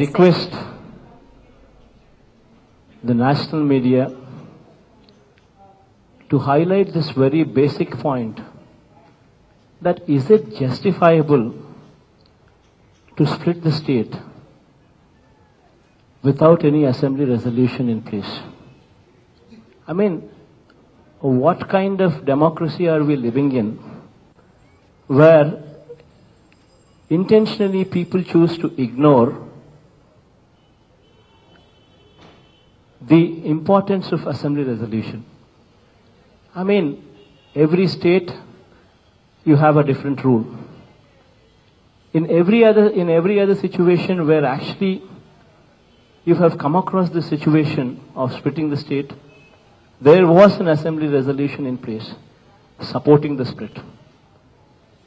request the national media to highlight this very basic point, that is it justifiable to split the state without any assembly resolution in place? I mean, what kind of democracy are we living in where intentionally people choose to ignore the importance of assembly resolution? I mean, every state you have a different rule. In every other situation where actually you have come across the situation of splitting the state, there was an assembly resolution in place supporting the split.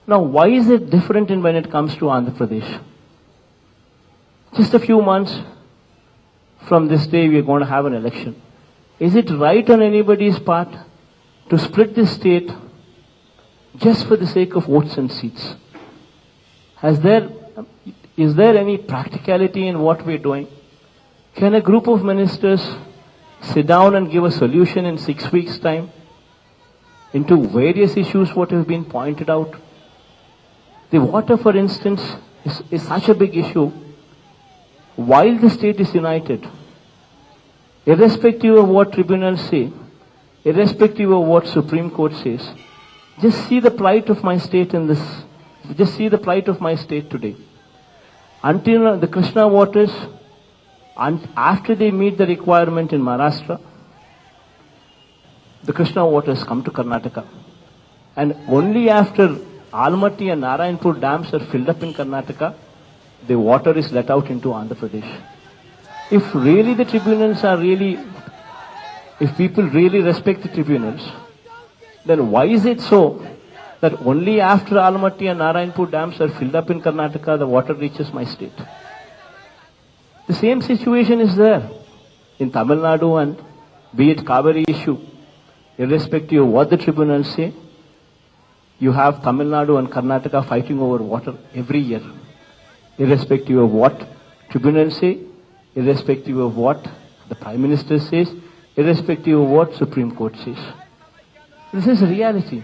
Now, why is it different when it comes to Andhra Pradesh? Just a few months from this day, we are going to have an election. Is it right on anybody's part to split this state just for the sake of votes and seats? Is there any practicality in what we are doing? Can a group of ministers sit down and give a solution in 6 weeks' time into various issues what have been pointed out? The water, for instance, is such a big issue. While the state is united, irrespective of what tribunals say, irrespective of what Supreme Court says, just see the plight of my state just see the plight of my state today. Until the Krishna waters, and after they meet the requirement in Maharashtra, the Krishna waters come to Karnataka. And only after Almaty and Narayanpur dams are filled up in Karnataka, the water is let out into Andhra Pradesh. If really the tribunals are if people really respect the tribunals, then why is it so that only after Almaty and Narayanpur dams are filled up in Karnataka, the water reaches my state? The same situation is there in Tamil Nadu, and be it Kaveri issue, irrespective of what the tribunals say, you have Tamil Nadu and Karnataka fighting over water every year, irrespective of what tribunals say, irrespective of what the Prime Minister says, irrespective of what Supreme Court says. This is a reality.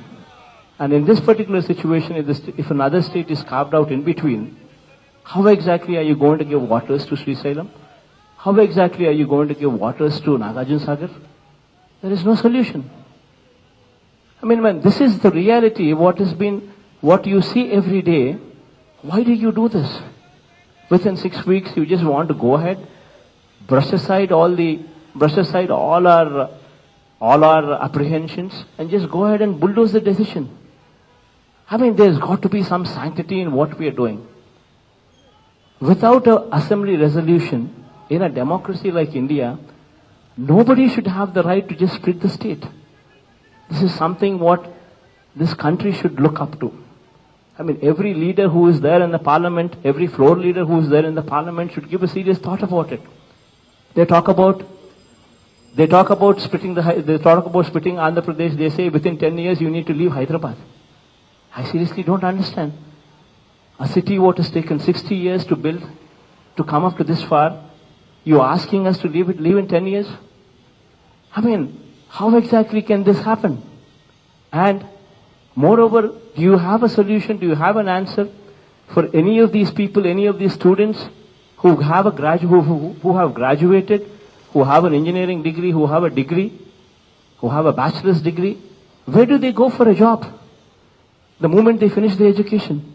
And in this particular situation, if another state is carved out in between, how exactly are you going to give waters to Srisailam? How exactly are you going to give waters to Nagarjuna Sagar? There is no solution. I mean, when this is the reality, what you see every day, why do you do this? Within 6 weeks, you just want to go ahead, brush aside all our apprehensions, and just go ahead and bulldoze the decision. I mean, there's got to be some sanctity in what we are doing. Without an assembly resolution, in a democracy like India, nobody should have the right to just split the state. This is something what this country should look up to. I mean, every leader who is there in the parliament, every floor leader who is there in the parliament should give a serious thought about it. They talk about splitting Andhra Pradesh. They say within 10 years you need to leave Hyderabad. I seriously don't understand. A city what has taken 60 years to build, to come up to this far, you're asking us to leave in 10 years? I mean, how exactly can this happen? And moreover, do you have a solution? Do you have an answer for any of these people, any of these students who have who have graduated, who have an engineering degree, who have a bachelor's degree? Where do they go for a job the moment they finish their education?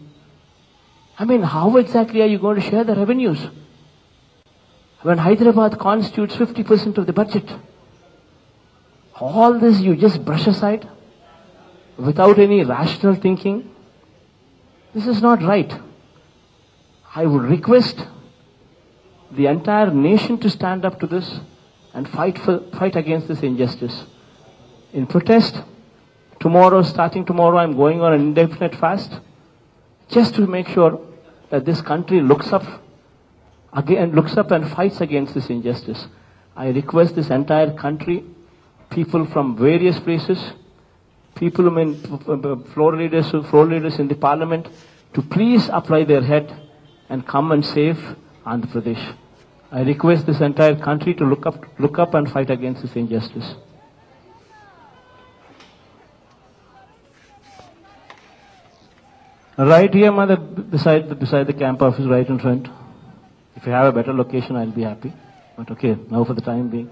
I mean, how exactly are you going to share the revenues when Hyderabad constitutes 50% of the budget? All this you just brush aside without any rational thinking. This is not right. I would request the entire nation to stand up to this and fight against this injustice. In protest, starting tomorrow, I'm going on an indefinite fast, just to make sure that this country looks up and fights against this injustice. I request this entire country, people from various places, people floor leaders in the parliament, to please apply their head and come and save Andhra Pradesh. I request this entire country to look up and fight against this injustice. Right here, mother, beside the camp office, right in front. If you have a better location, I'll be happy. But okay, now for the time being,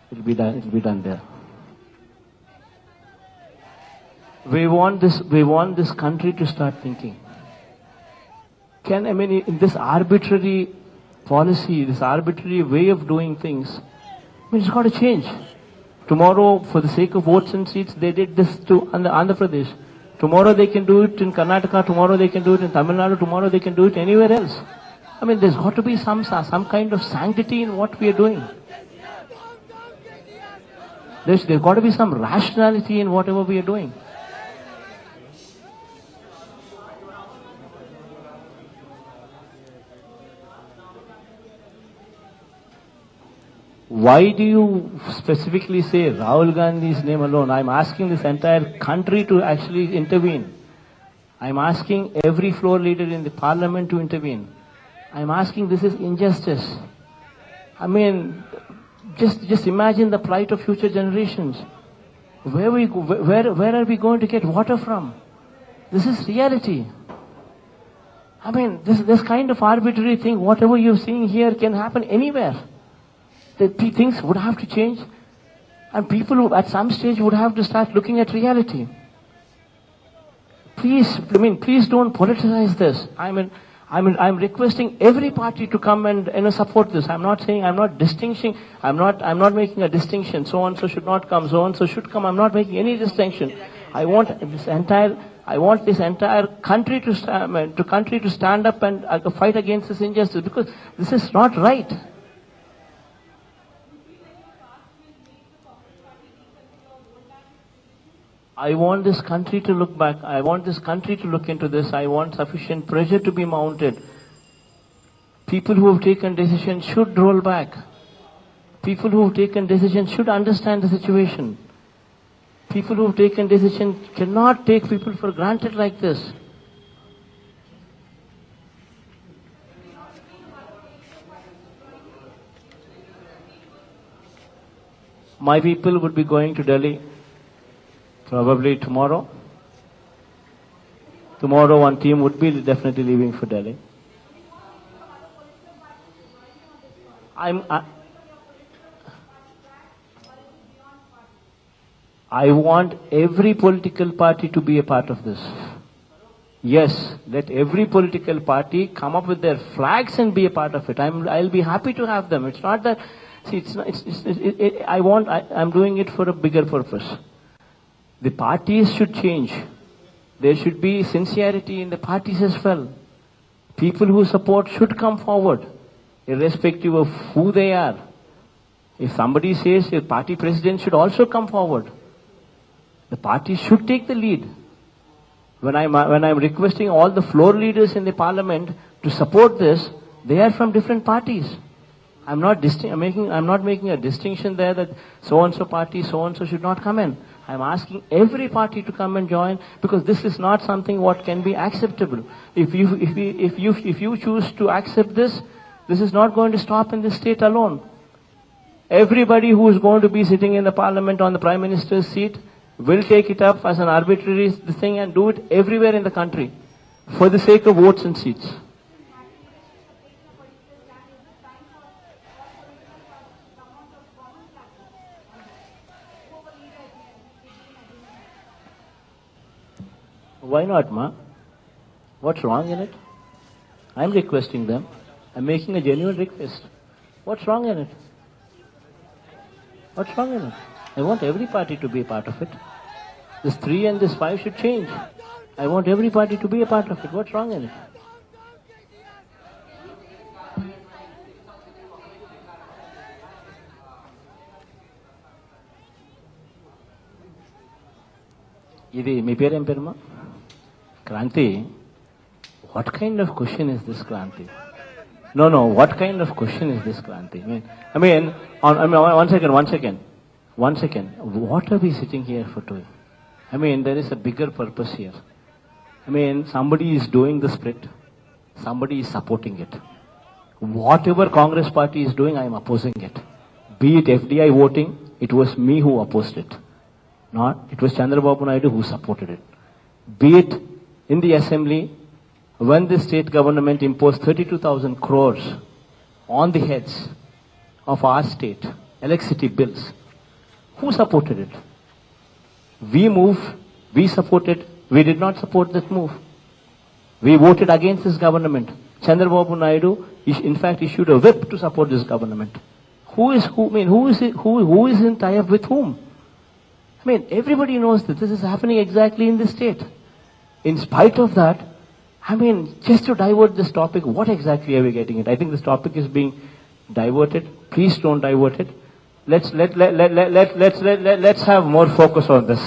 it'll be done there. We want this country to start thinking. In this arbitrary policy, this arbitrary way of doing things, it's got to change. Tomorrow, for the sake of votes and seats, they did this to Andhra Pradesh. Tomorrow they can do it in Karnataka, tomorrow they can do it in Tamil Nadu, tomorrow they can do it anywhere else. There's got to be some kind of sanctity in what we are doing. There's got to be some rationality in whatever we are doing. Why do you specifically say Rahul Gandhi's name alone? I'm asking this entire country to actually intervene. I'm asking every floor leader in the parliament to intervene. I'm asking, this is injustice. Just imagine the plight of future generations. Where are we going to get water from? This is reality. This kind of arbitrary thing, whatever you're seeing here can happen anywhere. Things would have to change, and people at some stage would have to start looking at reality. Please don't politicize this. I'm requesting every party to come and support this. I'm not making a distinction. So and so should not come. So and so should come. I'm not making any distinction. I want this entire country to stand up and fight against this injustice, because this is not right. I want this country to look back. I want this country to look into this. I want sufficient pressure to be mounted. People who have taken decisions should roll back. People who have taken decisions should understand the situation. People who have taken decisions cannot take people for granted like this. My people would be going to Delhi. Probably tomorrow. Tomorrow one team would be definitely leaving for Delhi. I want every political party to be a part of this. Yes, let every political party come up with their flags and be a part of it. I'll be happy to have them. It's not that. See, I'm doing it for a bigger purpose. The parties should change. There should be sincerity in the parties as well. People who support should come forward, irrespective of who they are. If somebody says a party president should also come forward, the party should take the lead. When I'm requesting all the floor leaders in the parliament to support this, they are from different parties. I'm not making a distinction there that so and so party, so and so should not come in. I'm asking every party to come and join, because this is not something what can be acceptable. If you choose to accept this, this is not going to stop in this state alone. Everybody who is going to be sitting in the parliament on the prime minister's seat will take it up as an arbitrary thing and do it everywhere in the country for the sake of votes and seats. Why not, ma? What's wrong in it? I'm requesting them. I'm making a genuine request. What's wrong in it? What's wrong in it? I want every party to be a part of it. This 3 and this 5 should change. I want every party to be a part of it. What's wrong in it? Idi మీ పేరు ఏం పేరమ్మా? Kranti, what kind of question is this, Kranti? No, what kind of question is this, Kranti? One second. What are we sitting here for doing? There is a bigger purpose here. Somebody is doing the split. Somebody is supporting it. Whatever Congress party is doing, I am opposing it. Be it FDI voting, it was me who opposed it. It was Chandrababu Naidu who supported it. Be it in the assembly, when the state government imposed 32,000 crores on the heads of our state, electricity bills, who supported it? We moved, we supported, we did not support that move. We voted against this government. Chandrababu Naidu, in fact, issued a whip to support this government. Who is in tie-up with whom? I mean, everybody knows that this is happening exactly in this state. In spite of that, I mean, just to divert this topic, what exactly are we getting it? I think this topic is being diverted. Please don't divert it. Let's have more focus on this.